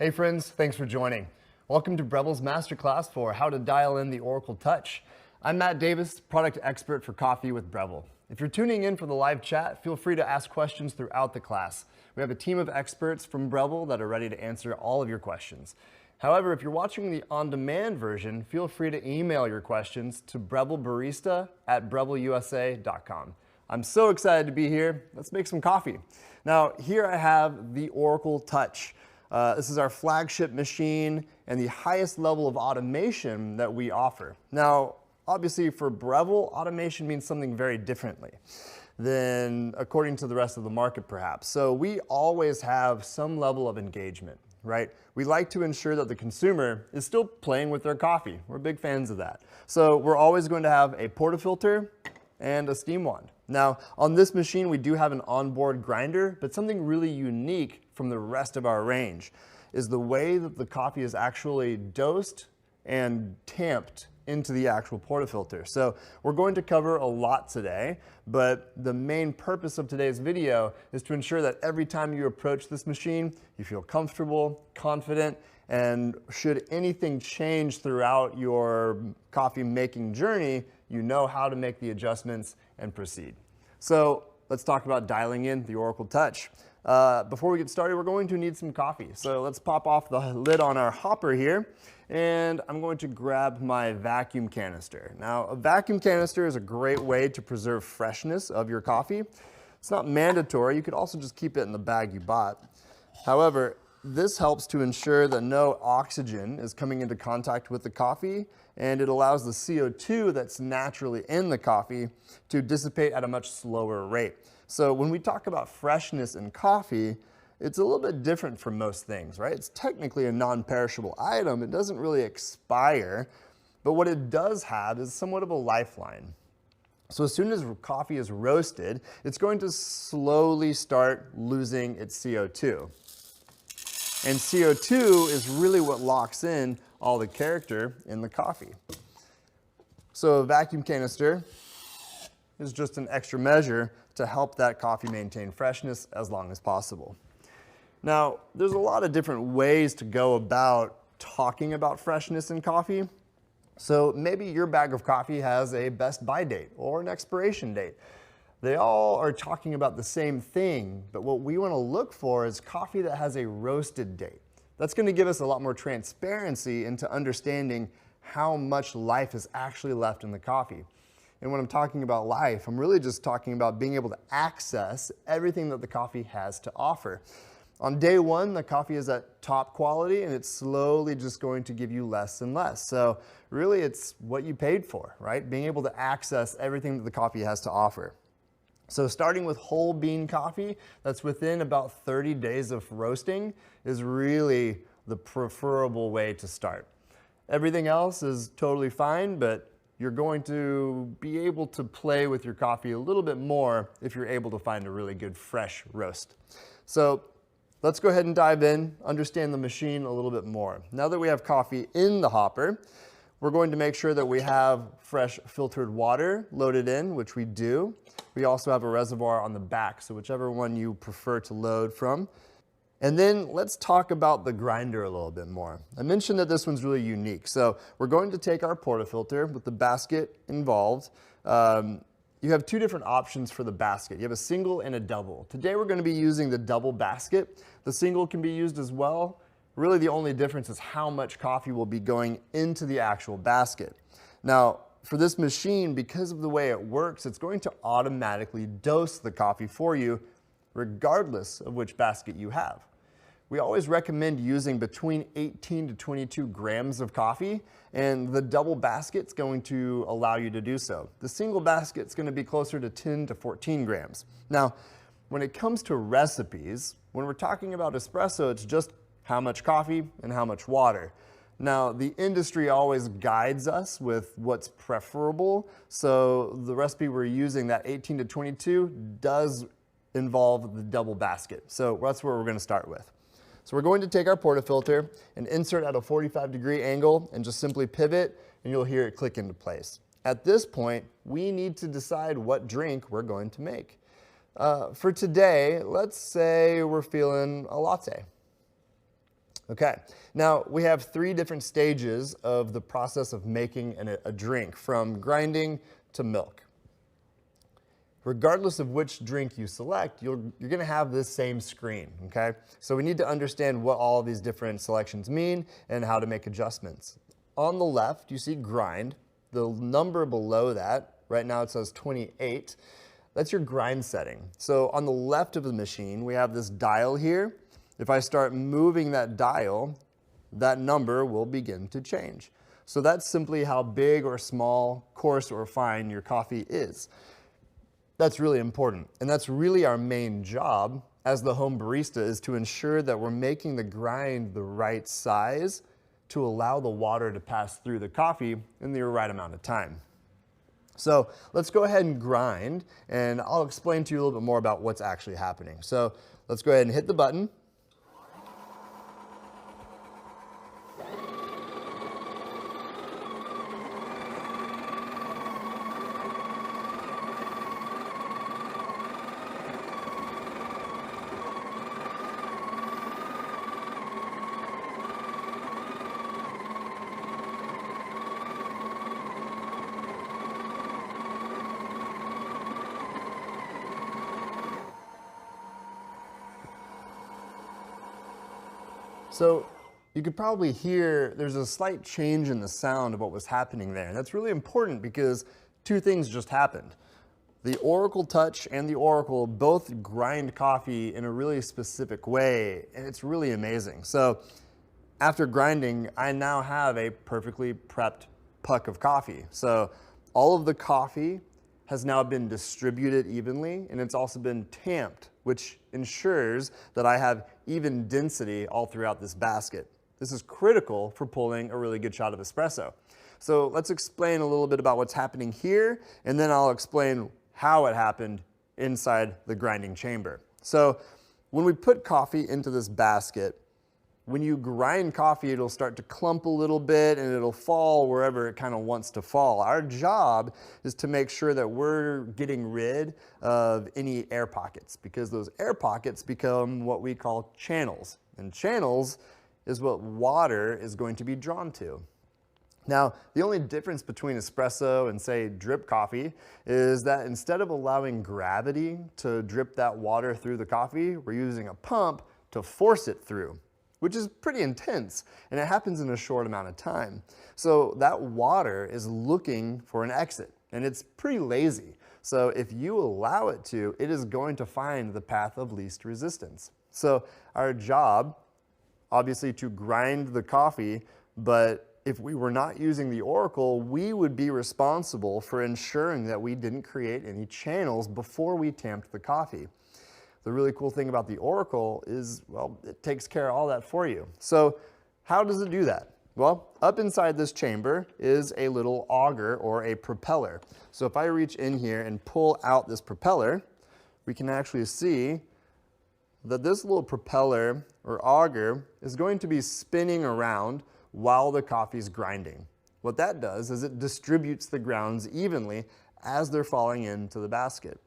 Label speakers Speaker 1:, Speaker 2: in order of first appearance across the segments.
Speaker 1: Hey friends, thanks for joining. Welcome to Breville's masterclass for how to dial in the Oracle Touch. I'm Matt Davis, product expert for coffee with Breville. If you're tuning in for the live chat, feel free to ask questions throughout the class. We have a team of experts from Breville that are ready to answer all of your questions. However, if you're watching the on-demand version, feel free to email your questions to brevillebarista@brevilleusa.com. I'm so excited to be here. Let's make some coffee. Now, here I have the Oracle Touch. This is our flagship machine and the highest level of automation that we offer. Now, obviously for Breville, automation means something very differently than according to the rest of the market perhaps. So we always have some level of engagement, right? We like to ensure that the consumer is still playing with their coffee. We're big fans of that. So we're always going to have a portafilter and a steam wand. Now, on this machine, we do have an onboard grinder, but something really unique from the rest of our range is the way that the coffee is actually dosed and tamped into the actual portafilter. So we're going to cover a lot today, but the main purpose of today's video is to ensure that every time you approach this machine, you feel comfortable, confident, and should anything change throughout your coffee making journey, you know how to make the adjustments and proceed. So let's talk about dialing in the Oracle Touch. Before we get started, we're going to need some coffee. So let's pop off the lid on our hopper here, and I'm going to grab my vacuum canister. Now, a vacuum canister is a great way to preserve freshness of your coffee. It's not mandatory. You could also just keep it in the bag you bought. However, this helps to ensure that no oxygen is coming into contact with the coffee, and it allows the CO2 that's naturally in the coffee to dissipate at a much slower rate. So when we talk about freshness in coffee, it's a little bit different from most things, right? It's technically a non-perishable item. It doesn't really expire, but what it does have is somewhat of a lifeline. So as soon as coffee is roasted, it's going to slowly start losing its CO2. And CO2 is really what locks in all the character in the coffee. So a vacuum canister is just an extra measure to help that coffee maintain freshness as long as possible. Now, there's a lot of different ways to go about talking about freshness in coffee. So maybe your bag of coffee has a best by date or an expiration date. They all are talking about the same thing, but what we want to look for is coffee that has a roasted date. That's going to give us a lot more transparency into understanding how much life is actually left in the coffee. And when I'm talking about life, I'm really just talking about being able to access everything that the coffee has to offer. On day one, the coffee is at top quality and it's slowly just going to give you less and less. So really it's what you paid for, right? Being able to access everything that the coffee has to offer. So starting with whole bean coffee, that's within about 30 days of roasting, is really the preferable way to start. Everything else is totally fine, but you're going to be able to play with your coffee a little bit more if you're able to find a really good fresh roast. So let's go ahead and dive in, understand the machine a little bit more. Now that we have coffee in the hopper, we're going to make sure that we have fresh filtered water loaded in, which we do. We also have a reservoir on the back, so whichever one you prefer to load from. And then let's talk about the grinder a little bit more. I mentioned that this one's really unique. So we're going to take our portafilter with the basket involved. You have two different options for the basket. You have a single and a double. Today we're going to be using the double basket. The single can be used as well. Really the only difference is how much coffee will be going into the actual basket. Now, for this machine, because of the way it works, it's going to automatically dose the coffee for you regardless of which basket you have. We always recommend using between 18 to 22 grams of coffee, and the double basket's going to allow you to do so. The single basket's going to be closer to 10 to 14 grams. Now, when it comes to recipes, when we're talking about espresso, it's just how much coffee and how much water. Now, the industry always guides us with what's preferable, so the recipe we're using, that 18 to 22, does involve the double basket. So that's where we're going to start with. So we're going to take our portafilter and insert at a 45-degree angle and just simply pivot, and you'll hear it click into place. At this point, we need to decide what drink we're going to make. For today, let's say we're feeling a latte. Okay, now we have 3 different stages of the process of making a drink, from grinding to milk. Regardless of which drink you select, you're going to have this same screen, okay? So we need to understand what all of these different selections mean and how to make adjustments. On the left, you see grind. The number below that, right now it says 28, that's your grind setting. So on the left of the machine, we have this dial here. If I start moving that dial, that number will begin to change. So that's simply how big or small, coarse or fine your coffee is. That's really important, and that's really our main job as the home barista, is to ensure that we're making the grind the right size to allow the water to pass through the coffee in the right amount of time. So let's go ahead and grind, and I'll explain to you a little bit more about what's actually happening. So let's go ahead and hit the button. So you could probably hear there's a slight change in the sound of what was happening there. And that's really important because 2 things just happened. The Oracle Touch and the Oracle both grind coffee in a really specific way, and it's really amazing. So after grinding, I now have a perfectly prepped puck of coffee. So all of the coffee has now been distributed evenly, and it's also been tamped, which ensures that I have even density all throughout this basket. This is critical for pulling a really good shot of espresso. So let's explain a little bit about what's happening here, and then I'll explain how it happened inside the grinding chamber. So when we put coffee into this basket, when you grind coffee, it'll start to clump a little bit and it'll fall wherever it kind of wants to fall. Our job is to make sure that we're getting rid of any air pockets, because those air pockets become what we call channels. And channels is what water is going to be drawn to. Now, the only difference between espresso and, say, drip coffee is that instead of allowing gravity to drip that water through the coffee, we're using a pump to force it through, which is pretty intense, and it happens in a short amount of time. So that water is looking for an exit, and it's pretty lazy. So if you allow it to, it is going to find the path of least resistance. So our job, obviously, to grind the coffee, but if we were not using the Oracle, we would be responsible for ensuring that we didn't create any channels before we tamped the coffee. The really cool thing about the Oracle is, well, it takes care of all that for you. So how does it do that? Well, up inside this chamber is a little auger or a propeller. So if I reach in here and pull out this propeller, we can actually see that this little propeller or auger is going to be spinning around while the coffee's grinding. What that does is it distributes the grounds evenly as they're falling into the basket.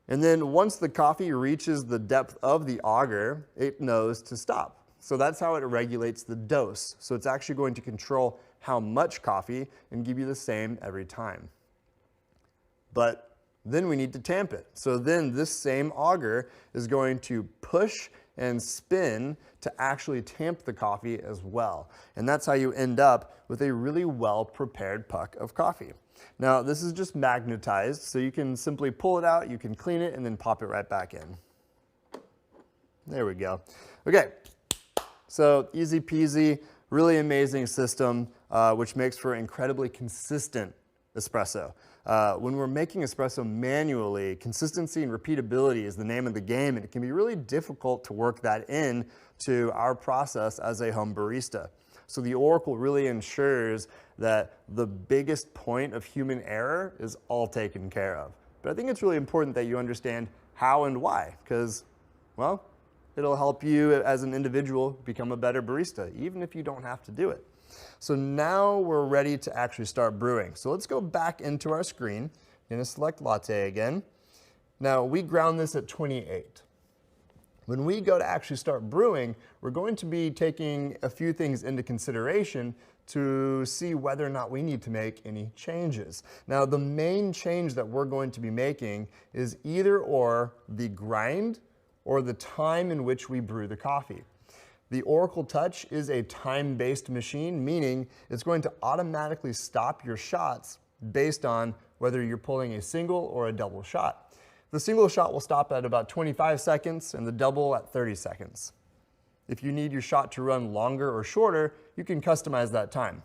Speaker 1: And then once the coffee reaches the depth of the auger, it knows to stop. So that's how it regulates the dose. So it's actually going to control how much coffee and give you the same every time. But then we need to tamp it. So then this same auger is going to push and spin to actually tamp the coffee as well. And that's how you end up with a really well-prepared puck of coffee. Now, this is just magnetized, so you can simply pull it out, you can clean it, and then pop it right back in. There we go. Okay, so easy peasy, really amazing system, which makes for incredibly consistent espresso. When we're making espresso manually, consistency and repeatability is the name of the game, and it can be really difficult to work that in to our process as a home barista. So the Oracle really ensures that the biggest point of human error is all taken care of. But I think it's really important that you understand how and why, because, well, it'll help you as an individual become a better barista, even if you don't have to do it. So now we're ready to actually start brewing. So let's go back into our screen. I'm going to select latte again. Now we ground this at 28. When we go to actually start brewing, we're going to be taking a few things into consideration to see whether or not we need to make any changes. Now, the main change that we're going to be making is either or the grind or the time in which we brew the coffee. The Oracle Touch is a time-based machine, meaning it's going to automatically stop your shots based on whether you're pulling a single or a double shot. The single shot will stop at about 25 seconds and the double at 30 seconds. If you need your shot to run longer or shorter, you can customize that time.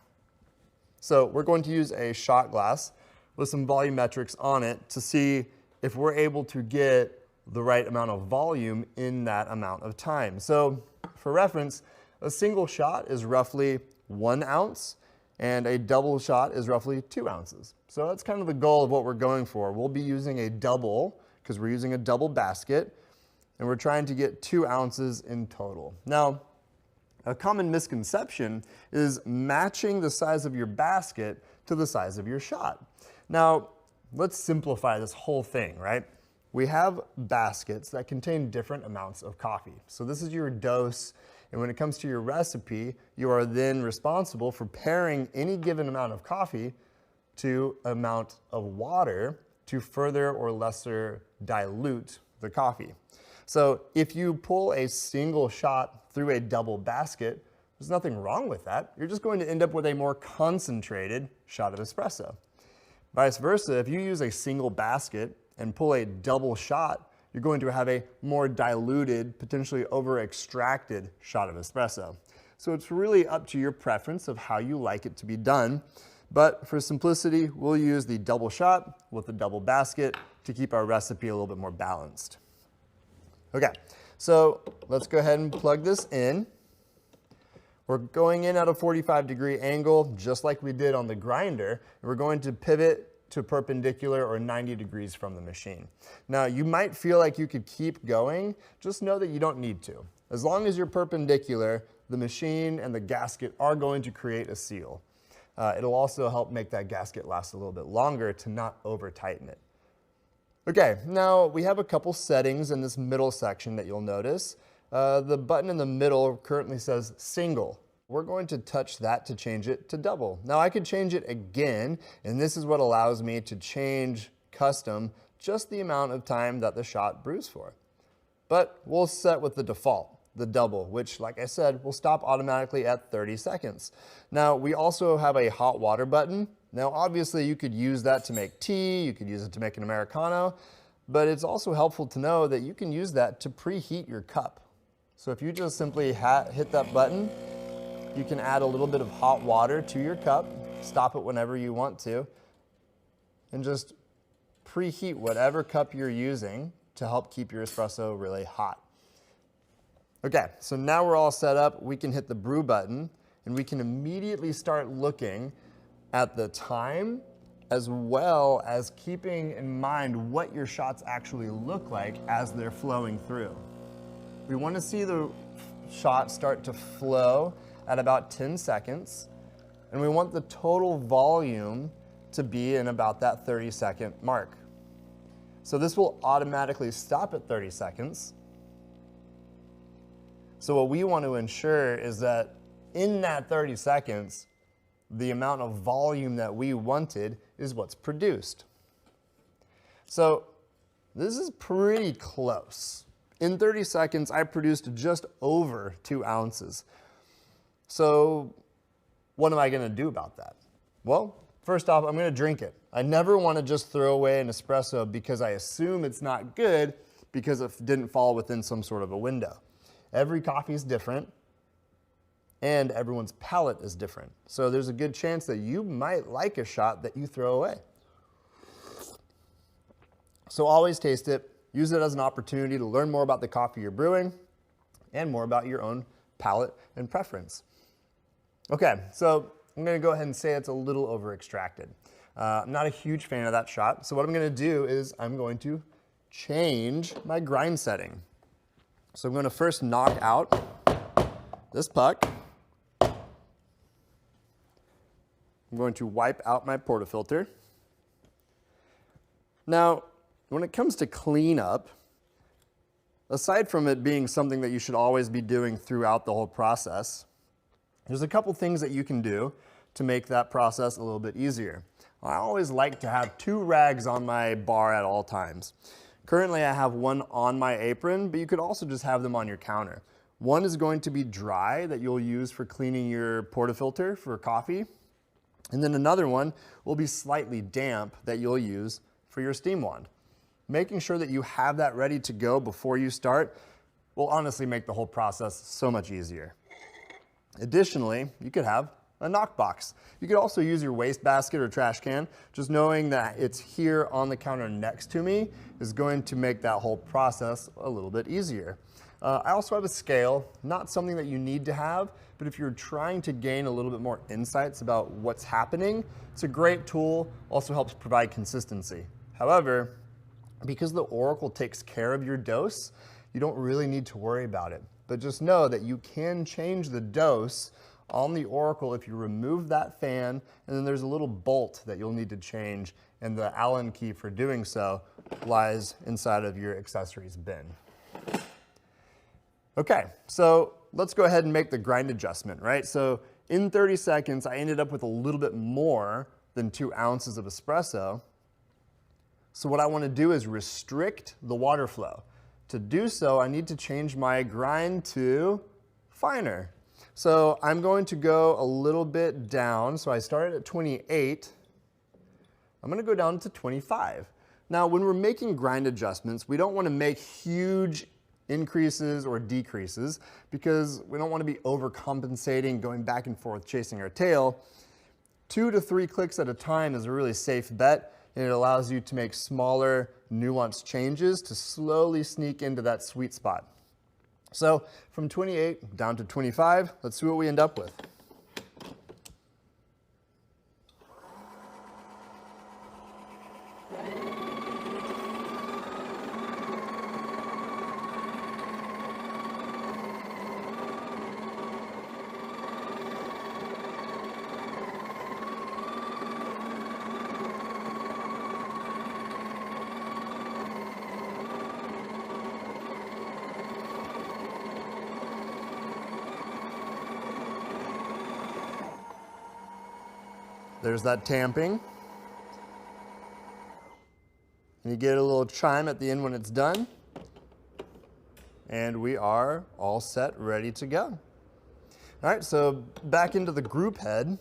Speaker 1: So we're going to use a shot glass with some volumetrics on it to see if we're able to get the right amount of volume in that amount of time. So for reference, a single shot is roughly 1 ounce and a double shot is roughly 2 ounces. So that's kind of the goal of what we're going for. We'll be using a double because we're using a double basket, and we're trying to get 2 ounces in total. Now, a common misconception is matching the size of your basket to the size of your shot. Now, let's simplify this whole thing, right? We have baskets that contain different amounts of coffee. So this is your dose, and when it comes to your recipe, you are then responsible for pairing any given amount of coffee to amount of water to further or lesser dilute the coffee. So if you pull a single shot through a double basket, there's nothing wrong with that. You're just going to end up with a more concentrated shot of espresso. Vice versa, if you use a single basket and pull a double shot, you're going to have a more diluted, potentially over-extracted shot of espresso. So it's really up to your preference of how you like it to be done. But for simplicity, we'll use the double shot with the double basket to keep our recipe a little bit more balanced. Okay, so let's go ahead and plug this in. We're going in at a 45-degree angle, just like we did on the grinder, and we're going to pivot to perpendicular or 90 degrees from the machine. Now, you might feel like you could keep going, just know that you don't need to. As long as you're perpendicular, the machine and the gasket are going to create a seal. It'll also help make that gasket last a little bit longer to not over tighten it. Okay, now we have a couple settings in this middle section that you'll notice. The button in the middle currently says single. We're going to touch that to change it to double. Now I could change it again, and this is what allows me to change custom just the amount of time that the shot brews for. But we'll set with the default, the double, which, like I said, will stop automatically at 30 seconds. Now, we also have a hot water button. Now, obviously, you could use that to make tea, you could use it to make an Americano, but it's also helpful to know that you can use that to preheat your cup. So if you just simply hit that button, you can add a little bit of hot water to your cup, stop it whenever you want to, and just preheat whatever cup you're using to help keep your espresso really hot. Okay, so now we're all set up. We can hit the brew button, and we can immediately start looking at the time as well as keeping in mind what your shots actually look like as they're flowing through. We want to see the shot start to flow at about 10 seconds, and we want the total volume to be in about that 30-second mark. So this will automatically stop at 30 seconds. So what we want to ensure is that in that 30 seconds, the amount of volume that we wanted is what's produced. So this is pretty close. In 30 seconds, I produced just over 2 ounces. So what am I going to do about that? Well, first off, I'm going to drink it. I never want to just throw away an espresso because I assume it's not good because it didn't fall within some sort of a window. Every coffee is different, and everyone's palate is different. So there's a good chance that you might like a shot that you throw away. So always taste it. Use it as an opportunity to learn more about the coffee you're brewing and more about your own palate and preference. Okay, so I'm going to go ahead and say it's a little over-extracted. I'm not a huge fan of that shot, so what I'm going to do is I'm going to change my grind setting. So I'm going to first knock out this puck. I'm going to wipe out my portafilter. Now, when it comes to cleanup, aside from it being something that you should always be doing throughout the whole process, there's a couple things that you can do to make that process a little bit easier. I always like to have 2 rags on my bar at all times. Currently I have one on my apron, but you could also just have them on your counter. One is going to be dry that you'll use for cleaning your portafilter for coffee. And then another one will be slightly damp that you'll use for your steam wand. Making sure that you have that ready to go before you start will honestly make the whole process so much easier. Additionally, you could have a knock box. You could also use your wastebasket or trash can. Just knowing that it's here on the counter next to me is going to make that whole process a little bit easier. I also have a scale, not something that you need to have, but if you're trying to gain a little bit more insights about what's happening, it's a great tool, also helps provide consistency. However, because the Oracle takes care of your dose, you don't really need to worry about it. But just know that you can change the dose on the Oracle if you remove that fan, and then there's a little bolt that you'll need to change, and the Allen key for doing so lies inside of your accessories bin. Okay, so let's go ahead and make the grind adjustment, right? So in 30 seconds, I ended up with a little bit more than 2 ounces of espresso. So what I want to do is restrict the water flow. To do so, I need to change my grind to finer. So I'm going to go a little bit down. So I started at 28. I'm going to go down to 25. Now, when we're making grind adjustments, we don't want to make huge increases or decreases because we don't want to be overcompensating, going back and forth, chasing our tail. 2 to 3 clicks at a time is a really safe bet, and it allows you to make smaller, nuanced changes to slowly sneak into that sweet spot. So from 28 down to 25, let's see what we end up with. There's that tamping. And you get a little chime at the end when it's done. And we are all set, ready to go. All right, so back into the group head.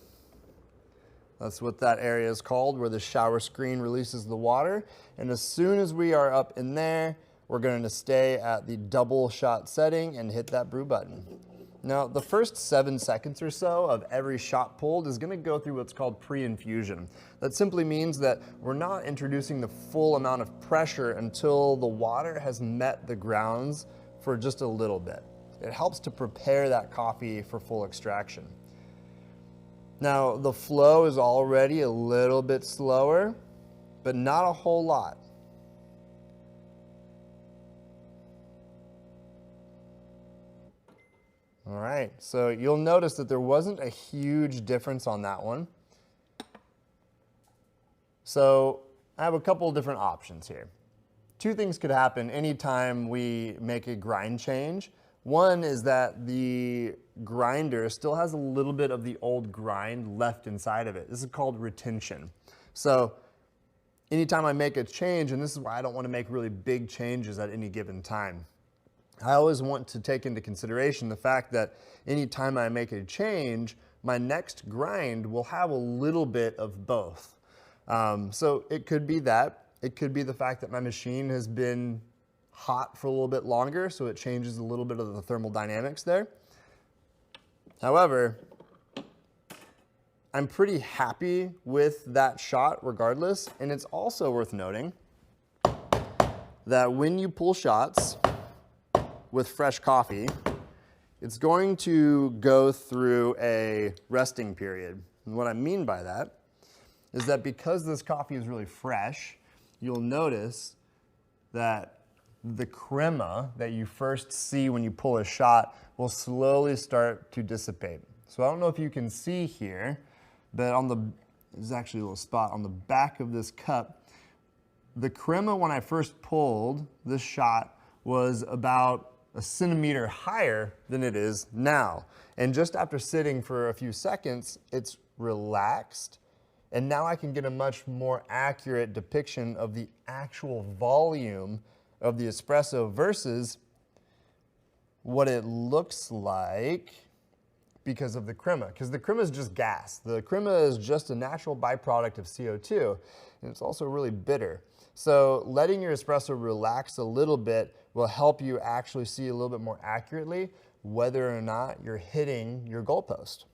Speaker 1: That's what that area is called, where the shower screen releases the water. And as soon as we are up in there, we're going to stay at the double shot setting and hit that brew button. Now, the first 7 seconds or so of every shot pulled is going to go through what's called pre-infusion. That simply means that we're not introducing the full amount of pressure until the water has met the grounds for just a little bit. It helps to prepare that coffee for full extraction. Now, the flow is already a little bit slower, but not a whole lot. All right, so you'll notice that there wasn't a huge difference on that one. So I have a couple of different options here. 2 things could happen anytime we make a grind change. One is that the grinder still has a little bit of the old grind left inside of it. This is called retention. So anytime I make a change, and this is why I don't want to make really big changes at any given time, I always want to take into consideration the fact that anytime I make a change, my next grind will have a little bit of both. So it could be that. It could be the fact that my machine has been hot for a little bit longer, so it changes a little bit of the thermal dynamics there. However, I'm pretty happy with that shot regardless, and it's also worth noting that when you pull shots with fresh coffee, it's going to go through a resting period. And what I mean by that is that because this coffee is really fresh, you'll notice that the crema that you first see when you pull a shot will slowly start to dissipate. So I don't know if you can see here, but there's actually a little spot on the back of this cup. The crema when I first pulled this shot was about a centimeter higher than it is now. And just after sitting for a few seconds, it's relaxed. And now I can get a much more accurate depiction of the actual volume of the espresso versus what it looks like because of the crema. Because the crema is just gas. The crema is just a natural byproduct of CO2, and it's also really bitter. So letting your espresso relax a little bit will help you actually see a little bit more accurately whether or not you're hitting your goalpost.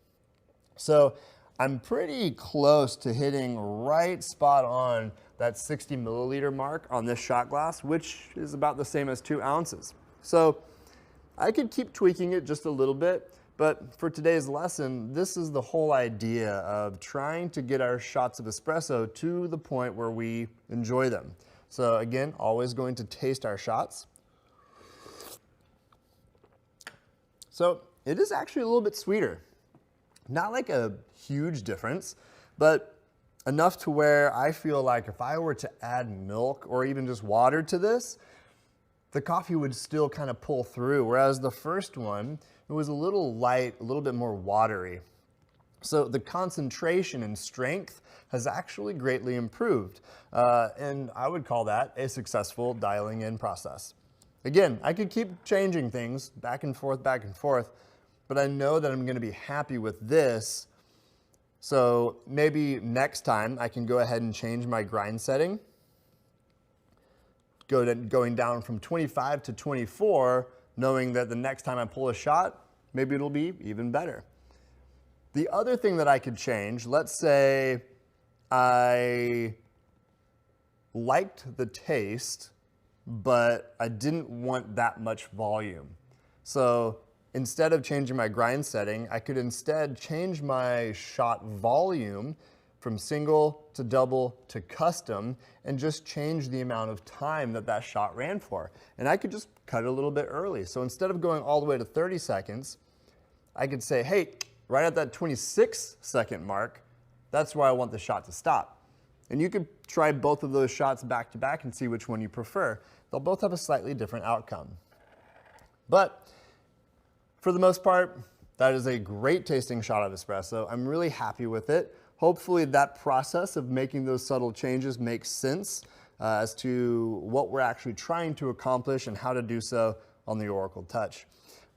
Speaker 1: So I'm pretty close to hitting right spot on that 60 milliliter mark on this shot glass, which is about the same as 2 ounces. So I could keep tweaking it just a little bit, but for today's lesson, this is the whole idea of trying to get our shots of espresso to the point where we enjoy them. So again, always going to taste our shots. So it is actually a little bit sweeter. Not like a huge difference, but enough to where I feel like if I were to add milk or even just water to this, the coffee would still kind of pull through, whereas the first one, it was a little light, a little bit more watery. So the concentration and strength has actually greatly improved, and I would call that a successful dialing in process. Again, I could keep changing things back and forth, but I know that I'm gonna be happy with this. So maybe next time I can go ahead and change my grind setting, going down from 25 to 24, knowing that the next time I pull a shot, maybe it'll be even better. The other thing that I could change, let's say I liked the taste, but I didn't want that much volume. So instead of changing my grind setting, I could instead change my shot volume from single to double to custom and just change the amount of time that that shot ran for. And I could just cut it a little bit early. So instead of going all the way to 30 seconds, I could say, hey, right at that 26-second mark, that's where I want the shot to stop. And you could try both of those shots back to back and see which one you prefer. They'll both have a slightly different outcome. But for the most part, that is a great tasting shot of espresso. I'm really happy with it. Hopefully that process of making those subtle changes makes sense as to what we're actually trying to accomplish and how to do so on the Oracle Touch.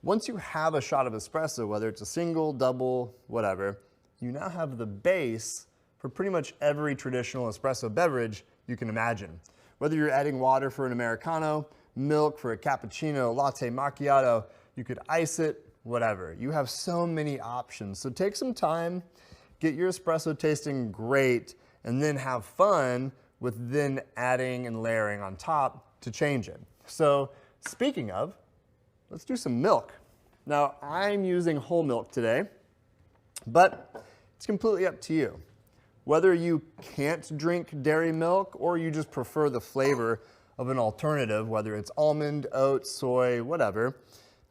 Speaker 1: Once you have a shot of espresso, whether it's a single, double, whatever, you now have the base for pretty much every traditional espresso beverage you can imagine. Whether you're adding water for an Americano, milk for a cappuccino, latte macchiato, you could ice it, whatever. You have so many options. So take some time, get your espresso tasting great, and then have fun with then adding and layering on top to change it. So speaking of, let's do some milk. Now I'm using whole milk today, but it's completely up to you. Whether you can't drink dairy milk or you just prefer the flavor of an alternative, whether it's almond, oat, soy, whatever,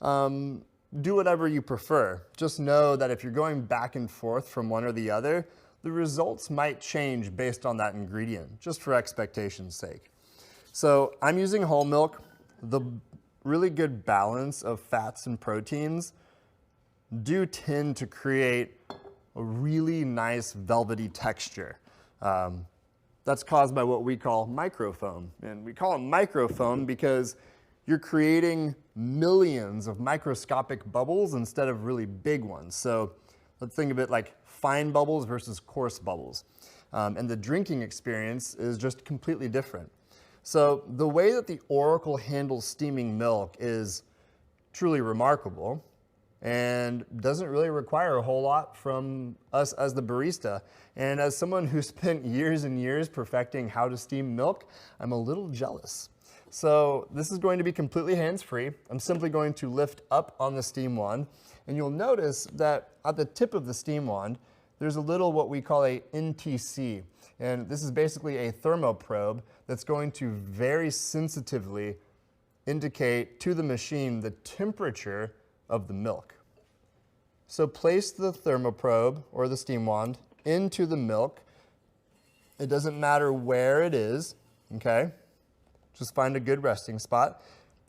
Speaker 1: do whatever you prefer. Just know that if you're going back and forth from one or the other, the results might change based on that ingredient, just for expectation's sake. So I'm using whole milk. The really good balance of fats and proteins do tend to create a really nice velvety texture. That's caused by what we call microfoam. And we call it microfoam because you're creating millions of microscopic bubbles instead of really big ones. So let's think of it like fine bubbles versus coarse bubbles. And the drinking experience is just completely different. So the way that the Oracle handles steaming milk is truly remarkable and doesn't really require a whole lot from us as the barista. And as someone who spent years and years perfecting how to steam milk, I'm a little jealous. So this is going to be completely hands-free. I'm simply going to lift up on the steam wand, and you'll notice that at the tip of the steam wand, there's a little what we call a NTC. And this is basically a thermoprobe that's going to very sensitively indicate to the machine the temperature of the milk. So place the thermoprobe or the steam wand into the milk. It doesn't matter where it is, okay? Just find a good resting spot.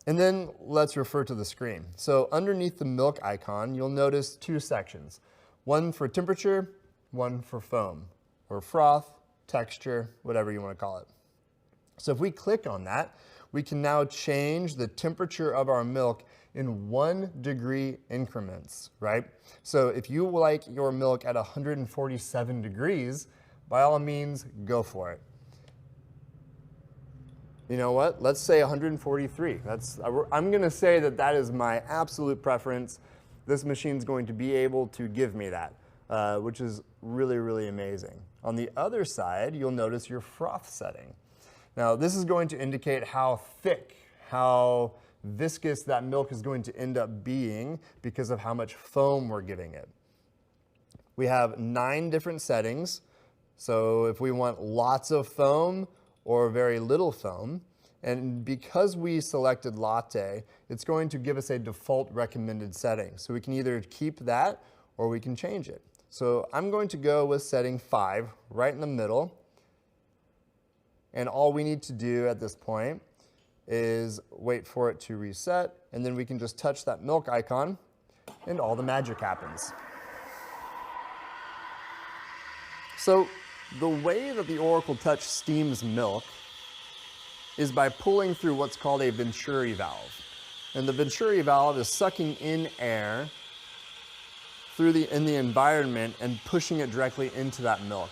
Speaker 1: And then let's refer to the screen. So underneath the milk icon, you'll notice two sections. One for temperature, one for foam, or froth, texture, whatever you want to call it. So if we click on that, we can now change the temperature of our milk in 1 degree increments, right? So if you like your milk at 147 degrees, by all means, go for it. You know what? Let's say 143. I'm going to say that that is my absolute preference. This machine's going to be able to give me that, which is really, really amazing. On the other side, you'll notice your froth setting. Now, this is going to indicate how thick, how viscous that milk is going to end up being because of how much foam we're giving it. We have 9 different settings. So if we want lots of foam or very little foam, and because we selected latte, it's going to give us a default recommended setting. So we can either keep that or we can change it. So I'm going to go with setting 5 right in the middle. And all we need to do at this point is wait for it to reset, and then we can just touch that milk icon and all the magic happens. So the way that the Oracle Touch steams milk is by pulling through what's called a Venturi valve. And the Venturi valve is sucking in air in the environment and pushing it directly into that milk.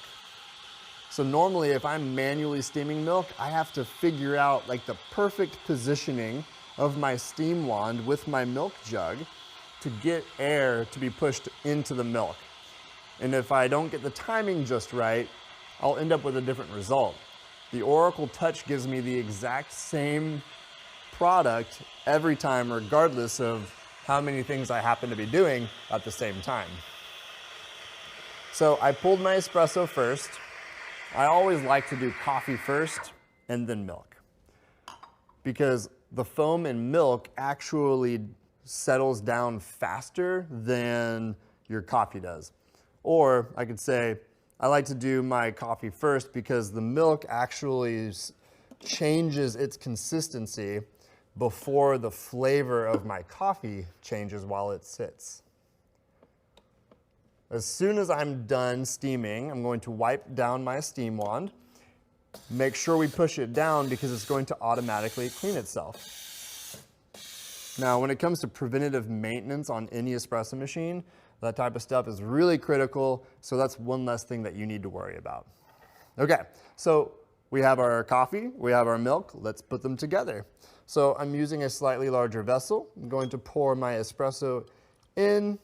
Speaker 1: So normally if I'm manually steaming milk, I have to figure out like the perfect positioning of my steam wand with my milk jug to get air to be pushed into the milk. And if I don't get the timing just right, I'll end up with a different result. The Oracle Touch gives me the exact same product every time, regardless of how many things I happen to be doing at the same time. So I pulled my espresso first. I always like to do coffee first and then milk, because the foam in milk actually settles down faster than your coffee does. Or I could say, I like to do my coffee first because the milk actually changes its consistency before the flavor of my coffee changes while it sits. As soon as I'm done steaming, I'm going to wipe down my steam wand. Make sure we push it down because it's going to automatically clean itself. Now, when it comes to preventative maintenance on any espresso machine, that type of stuff is really critical, so that's one less thing that you need to worry about. Okay, so we have our coffee, we have our milk, let's put them together. So I'm using a slightly larger vessel. I'm going to pour my espresso in.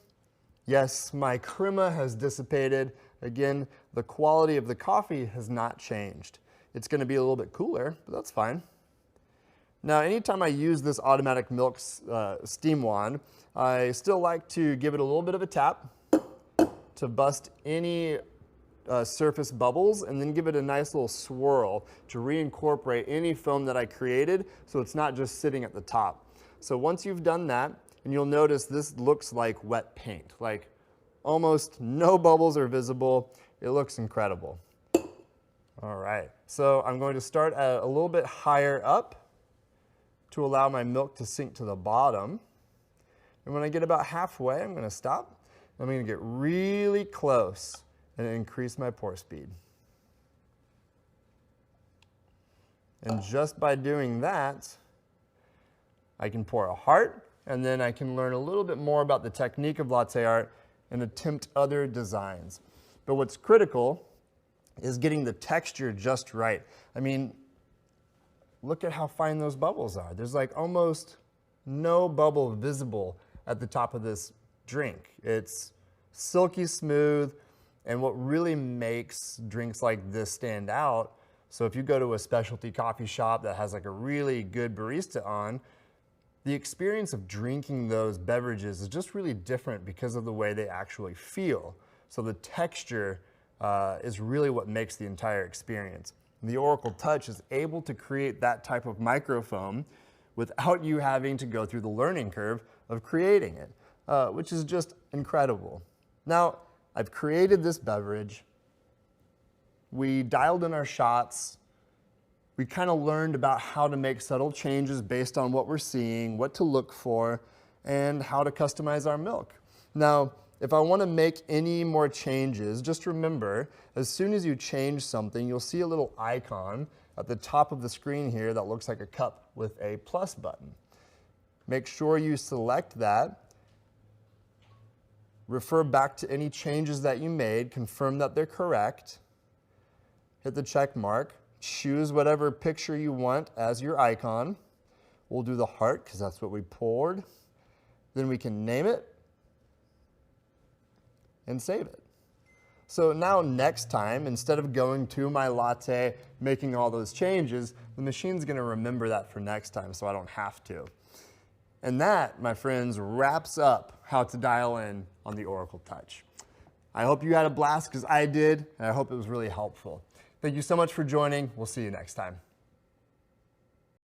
Speaker 1: Yes, my crema has dissipated. Again, the quality of the coffee has not changed. It's going to be a little bit cooler, but that's fine. Now, anytime I use this automatic milk steam wand, I still like to give it a little bit of a tap to bust any surface bubbles, and then give it a nice little swirl to reincorporate any foam that I created so it's not just sitting at the top. So once you've done that, and you'll notice this looks like wet paint, like almost no bubbles are visible. It looks incredible. All right, so I'm going to start at a little bit higher up to allow my milk to sink to the bottom. And when I get about halfway, I'm going to stop. I'm going to get really close and increase my pour speed. And just by doing that, I can pour a heart, and then I can learn a little bit more about the technique of latte art and attempt other designs. But what's critical is getting the texture just right. I mean, look at how fine those bubbles are. There's like almost no bubble visible at the top of this drink. It's silky smooth, and what really makes drinks like this stand out, so if you go to a specialty coffee shop that has like a really good barista on, the experience of drinking those beverages is just really different because of the way they actually feel. So the texture is really what makes the entire experience. The Oracle Touch is able to create that type of microfoam without you having to go through the learning curve of creating it, which is just incredible. Now, I've created this beverage. We dialed in our shots. we kind of learned about how to make subtle changes based on what we're seeing, what to look for, and how to customize our milk. Now, if I want to make any more changes, just remember, as soon as you change something, you'll see a little icon at the top of the screen here that looks like a cup with a plus button. Make sure you select that. Refer back to any changes that you made, confirm that they're correct, hit the check mark, choose whatever picture you want as your icon. We'll do the heart because that's what we poured. Then we can name it and save it. So now next time, instead of going to my latte, making all those changes, the machine's gonna remember that for next time so I don't have to. And that, my friends, wraps up how to dial in on the Oracle Touch. I hope you had a blast because I did, and I hope it was really helpful. Thank you so much for joining. We'll see you next time.